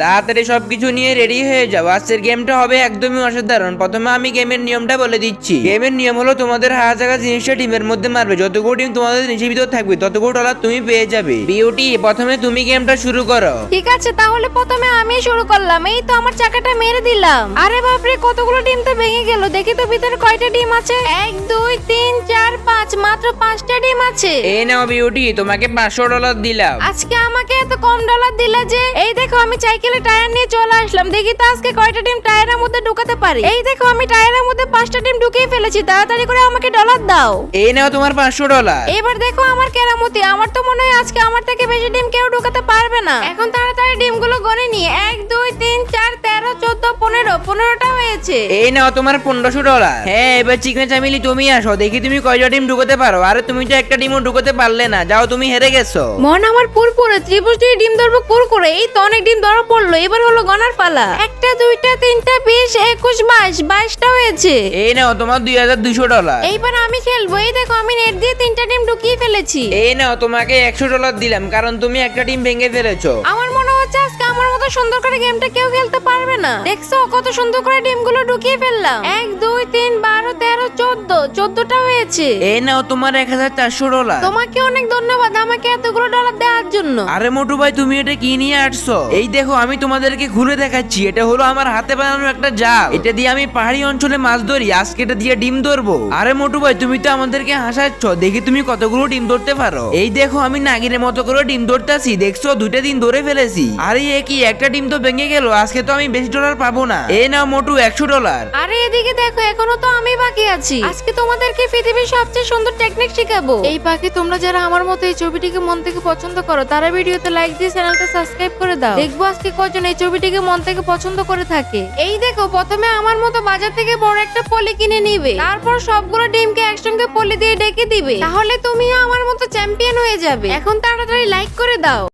তাড়াতাড়ি সবকিছু নিয়ে রেডি হয়ে যাও। আজকের গেমটা হবে একদমই অসাধারণ। প্রথমে আমি গেমের নিয়মটা বলে দিচ্ছি। গেমের নিয়ম হলো তোমাদের হারা থাকা জিনিসটা টিমের মধ্যে মারবে। যতগুলো টিম তোমাদের জিনিসের ভিতর থাকবে ততগুলো ডলার তুমি পেয়ে যাবে। বিউটি, প্রথমে তুমি গেমটা শুরু করো। ঠিক আছে, তাহলে প্রথমে আমি শুরু করলাম। এই তো আমার চাকাটা মেরে দিলাম। আরে বাপরে, কতগুলো ডিম তো ভেঙে গেল। দেখি তো ভিতরে কয়টা ডিম আছে। 1 2 3 4 5, মাত্র 5টা ডিম আছে। এই নাও বিউটি, তোমাকে $500 দিলাম। আজকে আমাকে এত কম ডলার দিলা যে? এই দেখো, আমি সাইকেলে টায়ার নিয়ে চলে আসলাম। দেখি তো আজকে কয়টা ডিম টায়ারের মধ্যে ঢুকাতে পারি। এই দেখো, আমি টায়ারের মধ্যে 5টা ডিম ঢুকিয়ে ফেলেছি। তাড়াতাড়ি করে আমাকে ডলার দাও। এই নাও তোমার $500। এবার দেখো আমার কেরামতি। আমার তো মনে হয় আজকে আমার থেকে বেশি ডিম কেউ ঢুকাতে পারবে না। এখন তাড়াতাড়ি ডিমগুলো গনে নিয়ে 1 2 3 4 13 14 15, 15টা হয়েছে। এই নাও তোমার $1500। হ্যাঁ, এবার চিকনা চামিলি তুমি আসো, দেখি তুমি কয়টা ডিম ঢুকাতে পারো। আরে তুমি তো একটা ডিমও ঢুকাতে পারলে না। যাও, তুমি হেরে গেছো। মন আমার পুরপুরে ত্রিভুজ দিয়ে ডিম ধরবো কুরকুরে। এই তো অনেক ডিম ধরা পড়লো। এবার হলো গনার পালা। 1টা 2টা 3টা 20 21 22, 22টা হয়েছে। এই নাও তোমার $2200। এইবার আমি খেলবো। এই দেখো, আমি নেট দিয়ে 3টা ডিম ঢুকিয়ে ফেলেছি। এই নাও তোমাকে $100 দিলাম, কারণ তুমি একটা ডিম ভেঙে ফেলেছো। আমার মনে হচ্ছে আজকে আমার মতো সুন্দর করে গেমটা কেউ খেলতে পারবে না। দেখছো কত সুন্দর করে ডিমগুলো ঢুকিয়ে ফেললাম। 1 2 3 12 13 14, 14টা হয়েছে। এই নাও তোমার $1400। তোমাকে অনেক ধন্যবাদ আমাকে এতগুলো ডলার দেওয়ার জন্য। আরে মোটু ভাই, তুমি এটা কি নিয়ে আসছো? এই দেখো, আমি তোমাদেরকে ঘুরে দেখাচ্ছি। এটা হলো আমার হাতে বানানো একটা জাল। এটা দিয়ে আমি পাহাড়ি অঞ্চলে মাছ ধরি। আজকে এটা দিয়ে ডিম ধরবো। আরে মোটু ভাই, তুমি তো আমাদেরকে হাসাচ্ছ। দেখি তুমি কতগুলো ডিম ধরতে পারো। এই দেখো, আমি নাগিনের মতো করে ডিম ধরতেছি। দেখছো, 2টা ডিম ধরে ফেলেছি। আরে এ কি, একটা ডিম তো ভেঙে গেল। আজকে তো আমি বেশি ডলার পাবো না। এই নাও মোটু $100। আরে এদিকে দেখো, এখনো তো আমি বাকি আছি। আজকে তোমাদেরকে পৃথিবীর সবচেয়ে সুন্দর টেকনিক শেখাবো। এই পাখি, তোমরা যারা আমার মতো এই ছবিটিকে মন থেকে পছন্দ করো তারা ভিডিওতে লাইক দিয়ে চ্যানেলটা সাবস্ক্রাইব করে দাও। দেখবো আজকে কজন এই ছবিটিকে মন থেকে পছন্দ করে থাকে। এই দেখো, প্রথমে আমার মতো বাজার থেকে বড় একটা পলি কিনে নিবে। তারপর সবগুলো ডিমকে একসঙ্গে পলি দিয়ে ডেকে দিবে। তাহলে তুমিও আমার মতো চ্যাম্পিয়ন হয়ে যাবে। এখন তাড়াতাড়ি লাইক করে দাও।